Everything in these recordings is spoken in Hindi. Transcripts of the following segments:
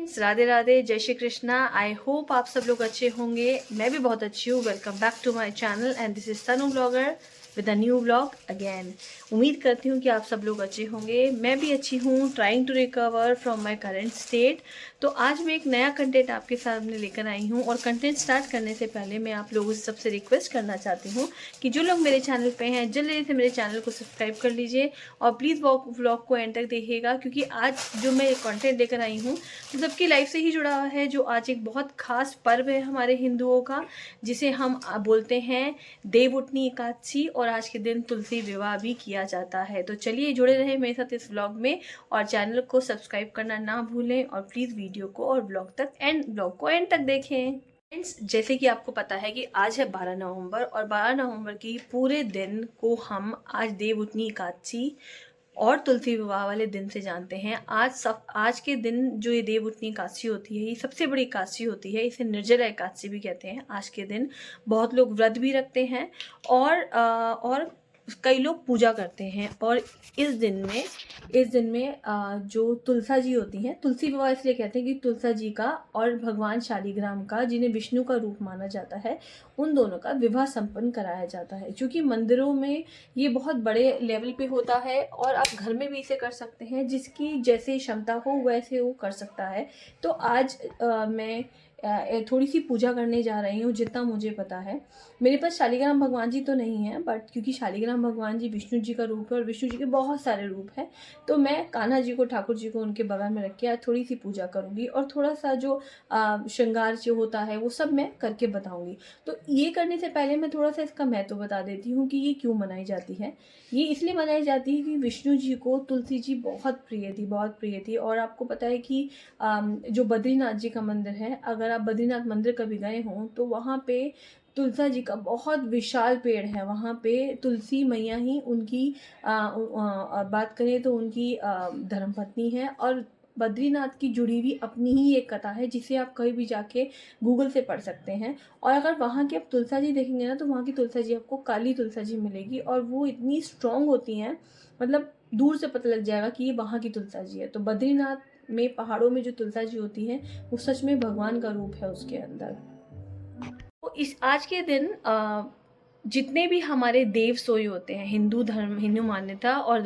फ्रेंड्स, राधे राधे, जय श्री कृष्णा। आई होप आप सब लोग अच्छे होंगे। मैं भी बहुत अच्छी हूँ। Welcome back to my channel and this is Tanu blogger with a new blog again. उम्मीद करती हूँ कि आप सब लोग अच्छे होंगे। मैं भी अच्छी हूँ, trying to recover from my current state. तो आज मैं एक नया कंटेंट आपके सामने लेकर आई हूँ और कंटेंट स्टार्ट करने से पहले मैं आप लोगों से सबसे रिक्वेस्ट करना चाहती हूँ कि जो लोग मेरे चैनल पे हैं जल्दी से मेरे चैनल को सब्सक्राइब कर लीजिए और प्लीज़ व्लॉग को एंड तक देखिएगा, क्योंकि आज जो मैं कंटेंट लेकर आई हूँ तो सबकी लाइफ से ही जुड़ा हुआ है। जो आज एक बहुत खास पर्व है हमारे हिंदुओं का, जिसे हम बोलते हैं देवउठनी एकादशी, और आज के दिन तुलसी विवाह भी किया जाता है। तो चलिए जुड़े रहे मेरे साथ इस व्लॉग में और चैनल को सब्सक्राइब करना ना भूलें और प्लीज़ वीडियो को और ब्लॉग को एंड तक देखें। फ्रेंड्स, जैसे कि आपको पता है कि आज है 12 नवंबर और 12 नवंबर की पूरे दिन को हम आज देवउठनी एकादशी और तुलसी विवाह वाले दिन से जानते हैं। आज के दिन जो ये देवउठनी एकादशी होती है, ये सबसे बड़ी एकादशी होती है। इसे निर्जला एकादशी भी कहते हैं। आज के दिन बहुत लोग व्रत भी रखते हैं और कई लोग पूजा करते हैं। और इस दिन में जो तुलसा जी होती हैं, तुलसी विवाह इसलिए कहते हैं कि तुलसा जी का और भगवान शालिग्राम का, जिन्हें विष्णु का रूप माना जाता है, उन दोनों का विवाह संपन्न कराया जाता है। क्योंकि मंदिरों में ये बहुत बड़े लेवल पे होता है और आप घर में भी इसे कर सकते हैं, जिसकी जैसे क्षमता हो वैसे वो कर सकता है। तो आज मैं थोड़ी सी पूजा करने जा रही हूँ जितना मुझे पता है। मेरे पास शालिग्राम भगवान जी तो नहीं है, बट क्योंकि शालिग्राम भगवान जी विष्णु जी का रूप है और विष्णु जी के बहुत सारे रूप हैं, तो मैं कान्हा जी को, ठाकुर जी को उनके बगल में रख के आज थोड़ी सी पूजा करूँगी और थोड़ा सा जो श्रृंगार जो होता है वो सब मैं करके बताऊँगी। तो ये करने से पहले मैं थोड़ा सा इसका महत्व बता देती हूँ कि ये क्यों मनाई जाती है। ये इसलिए मनाई जाती है कि विष्णु जी को तुलसी जी बहुत प्रिय थी। और आपको पता है कि जो बद्रीनाथ जी का मंदिर है, अगर आप बद्रीनाथ मंदिर कभी गए हों तो वहाँ पे तुलसा जी का बहुत विशाल पेड़ है। वहाँ पे तुलसी मैया ही उनकी बात करें तो उनकी धर्मपत्नी है। और बद्रीनाथ की जुड़ी हुई अपनी ही एक कथा है, जिसे आप कहीं भी जाके गूगल से पढ़ सकते हैं। और अगर वहाँ की आप तुलसा जी देखेंगे ना, तो वहाँ की तुलसा जी आपको काली तुलसा जी मिलेगी और वो इतनी स्ट्रॉन्ग होती हैं, मतलब दूर से पता लग जाएगा कि ये वहाँ की तुलसा जी है। तो बद्रीनाथ में पहाड़ों में जो तुलसा जी होती है वो सच में भगवान का रूप है उसके अंदर। तो इस आज के दिन जितने भी हमारे देव सोए होते हैं, हिंदू मान्यता और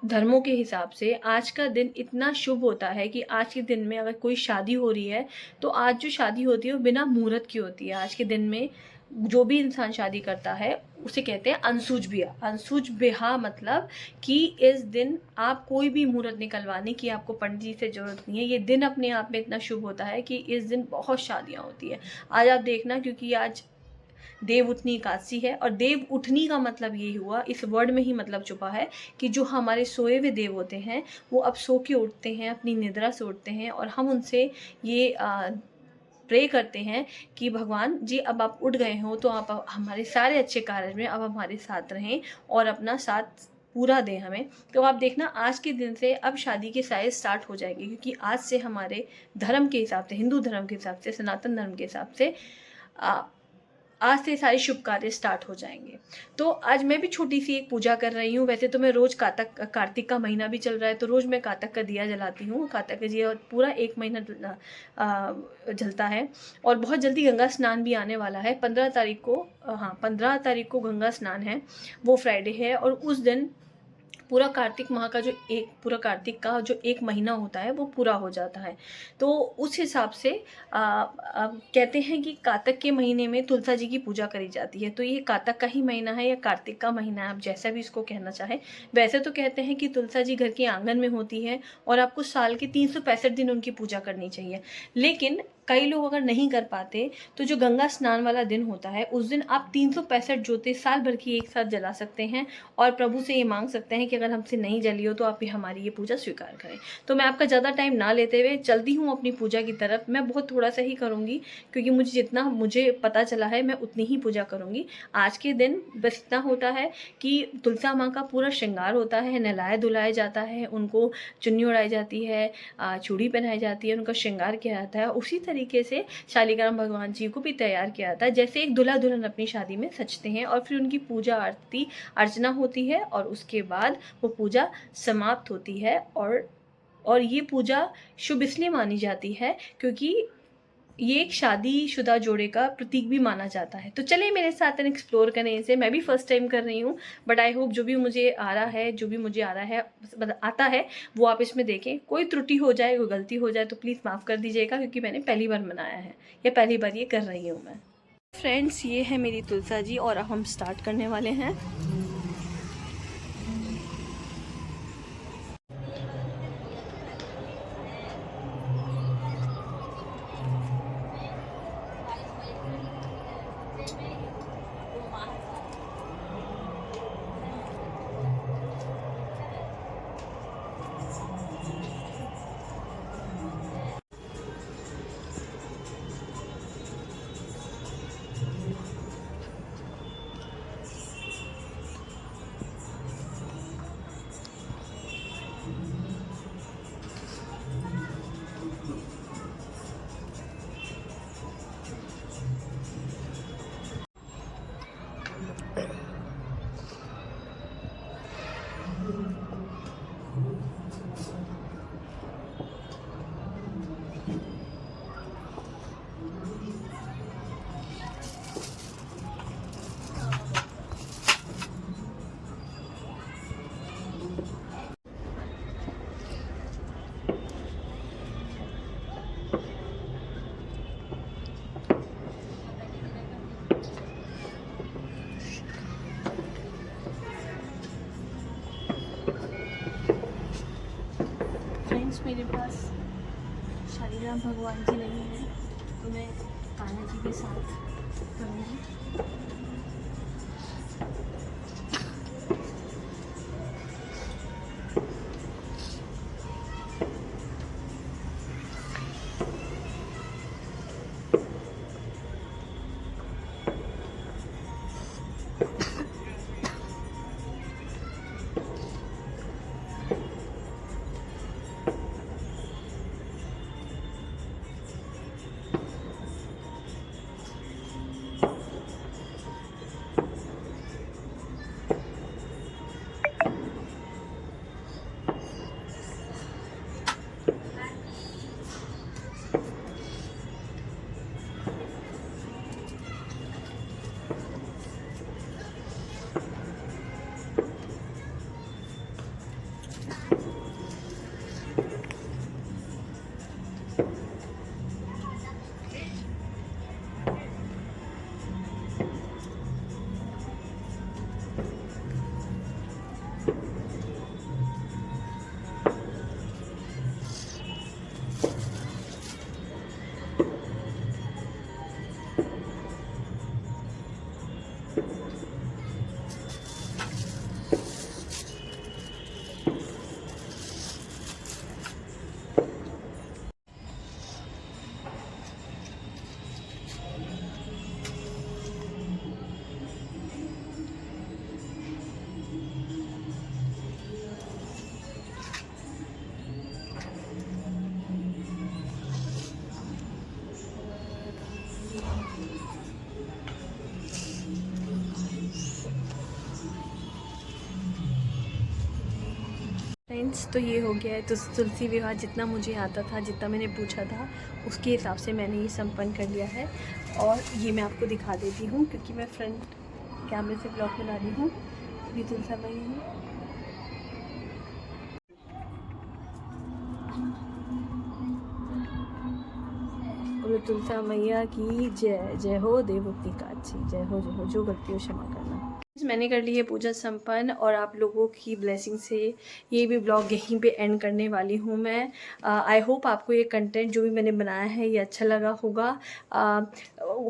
धर्मों के हिसाब से आज का दिन इतना शुभ होता है कि आज के दिन में अगर कोई शादी हो रही है तो आज जो शादी होती है वो बिना मुहूर्त की होती है। आज के दिन में जो भी इंसान शादी करता है उसे कहते हैं अनसूच ब्याह। अनसूच ब्याह मतलब कि इस दिन आप कोई भी मुहूर्त निकलवाने की आपको पंडित जी से जरूरत नहीं है। ये दिन अपने आप में इतना शुभ होता है कि इस दिन बहुत शादियां होती है। आज आप देखना, क्योंकि आज देव उठनी एकादशी है और देव उठनी का मतलब यही हुआ, इस वर्ड में ही मतलब छुपा है कि जो हमारे सोए हुए देव होते हैं वो अब सो के उठते हैं, अपनी निद्रा से उठते हैं और हम उनसे ये प्रे करते हैं कि भगवान जी अब आप उठ गए हो तो आप हमारे सारे अच्छे कार्य में अब हमारे साथ रहें और अपना साथ पूरा दें हमें। तो आप देखना आज के दिन से अब शादी के साइज स्टार्ट हो जाएंगे, क्योंकि आज से हमारे धर्म के हिसाब से, हिंदू धर्म के हिसाब से, सनातन धर्म के हिसाब से आज से सारे शुभ कार्य स्टार्ट हो जाएंगे। तो आज मैं भी छोटी सी एक पूजा कर रही हूँ। वैसे तो मैं रोज कार्तिक का महीना भी चल रहा है तो रोज मैं कातक का दिया जलाती हूँ। कातक का दिया पूरा 1 महीना जलता है। और बहुत जल्दी गंगा स्नान भी आने वाला है 15 तारीख को। हाँ, 15 तारीख को गंगा स्नान है, वो फ्राइडे है। और उस दिन पूरा कार्तिक माह का पूरा कार्तिक का जो 1 महीना होता है वो पूरा हो जाता है। तो उस हिसाब से कहते हैं कि कातक के महीने में तुलसा जी की पूजा करी जाती है। तो ये कातक का ही महीना है या कार्तिक का महीना है, आप जैसा भी इसको कहना चाहें। वैसे तो कहते हैं कि तुलसा जी घर के आंगन में होती है और आपको साल के 365 दिन उनकी पूजा करनी चाहिए। लेकिन कई लोग अगर नहीं कर पाते तो जो गंगा स्नान वाला दिन होता है उस दिन आप 365 ज्योति साल भर की एक साथ जला सकते हैं और प्रभु से ये मांग सकते हैं कि अगर हमसे नहीं जली हो तो आप भी हमारी ये पूजा स्वीकार करें। तो मैं आपका ज़्यादा टाइम ना लेते हुए चलती हूँ अपनी पूजा की तरफ। मैं बहुत थोड़ा सा ही करूँगी, क्योंकि मुझे जितना मुझे पता चला है मैं उतनी ही पूजा करूँगी। आज के दिन बस इतना होता है कि तुलसा माँ का पूरा श्रृंगार होता है, नहलाया धुलाया जाता है, उनको चुन्नी उड़ाई जाती है, चूड़ी पहनाई जाती है, उनका श्रृंगार किया जाता है। उसी तरीके से शालिग्राम भगवान जी को भी तैयार किया जाता है, जैसे एक दूल्हा दुल्हन अपनी शादी में सजते हैं। और फिर उनकी पूजा अर्चना होती है और उसके बाद वो पूजा समाप्त होती है और और ये पूजा शुभ इसलिए मानी जाती है क्योंकि ये एक शादीशुदा जोड़े का प्रतीक भी माना जाता है। तो चलिए मेरे साथ एक्सप्लोर करें इसे। मैं भी फर्स्ट टाइम कर रही हूँ, बट आई होप जो भी मुझे आ रहा है आता है वो आप इसमें देखें। कोई त्रुटि हो जाए, कोई गलती हो जाए तो प्लीज़ माफ़ कर दीजिएगा, क्योंकि मैंने पहली बार मनाया है या पहली बार ये कर रही हूँ मैं। फ्रेंड्स, ये है मेरी तुलसा जी और अब हम स्टार्ट करने वाले हैं। मेरे पास शादी राम भगवान जी नहीं है, तो मैं कान्हा जी के साथ करूँगी। फ्रेंड्स, तो ये हो गया है। तो तुलसी विवाह जितना मुझे आता था, जितना मैंने पूछा था, उसके हिसाब से मैंने ये संपन्न कर लिया है। और ये मैं आपको दिखा देती हूँ, क्योंकि मैं फ्रंट कैमरे से ब्लॉग बना रही हूँ। ये तुलसा भाई है। और तुलसा मैया की जय। जय हो देवोक्ति काची। जय हो जो गलती हो क्षमा करना। मैंने कर ली है पूजा संपन्न, और आप लोगों की ब्लेसिंग से ये भी ब्लॉग यहीं पे एंड करने वाली हूँ मैं। आई होप आपको ये कंटेंट जो भी मैंने बनाया है ये अच्छा लगा होगा।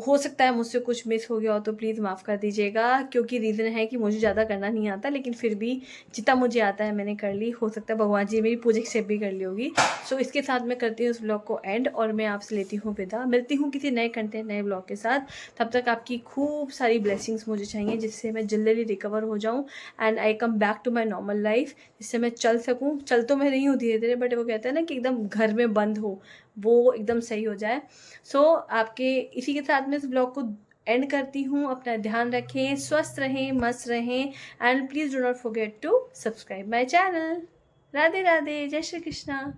हो सकता है मुझसे कुछ मिस हो गया हो तो प्लीज़ माफ़ कर दीजिएगा, क्योंकि रीज़न है कि मुझे ज़्यादा करना नहीं आता, लेकिन फिर भी जितना मुझे आता है मैंने कर ली। हो सकता है भगवान जी मेरी पूजा एक्सेप्ट भी कर ली होगी। सो इसके साथ मैं करती हूँ इस ब्लॉग को एंड, और मैं आपसे लेती हूँ विदा। मिलती हूँ किसी नए कंटेंट, नए ब्लॉग के साथ। तब तक आपकी खूब सारी ब्लेसिंग्स मुझे चाहिए, जिससे मैं जल्दी रिकवर हो जाऊँ and I come back to my normal life, जिससे मैं चल सकूँ। चल तो मैं रही हूँ धीरे धीरे, बट वो कहते हैं ना कि एकदम घर में बंद हो, वो एकदम सही हो जाए। सो आपके इसी के साथ मैं इस ब्लॉग को एंड करती हूँ। अपना ध्यान रखें, स्वस्थ रहें, मस्त रहें, and please do not forget to subscribe my channel. Radhe Radhe, जय श्री कृष्णा।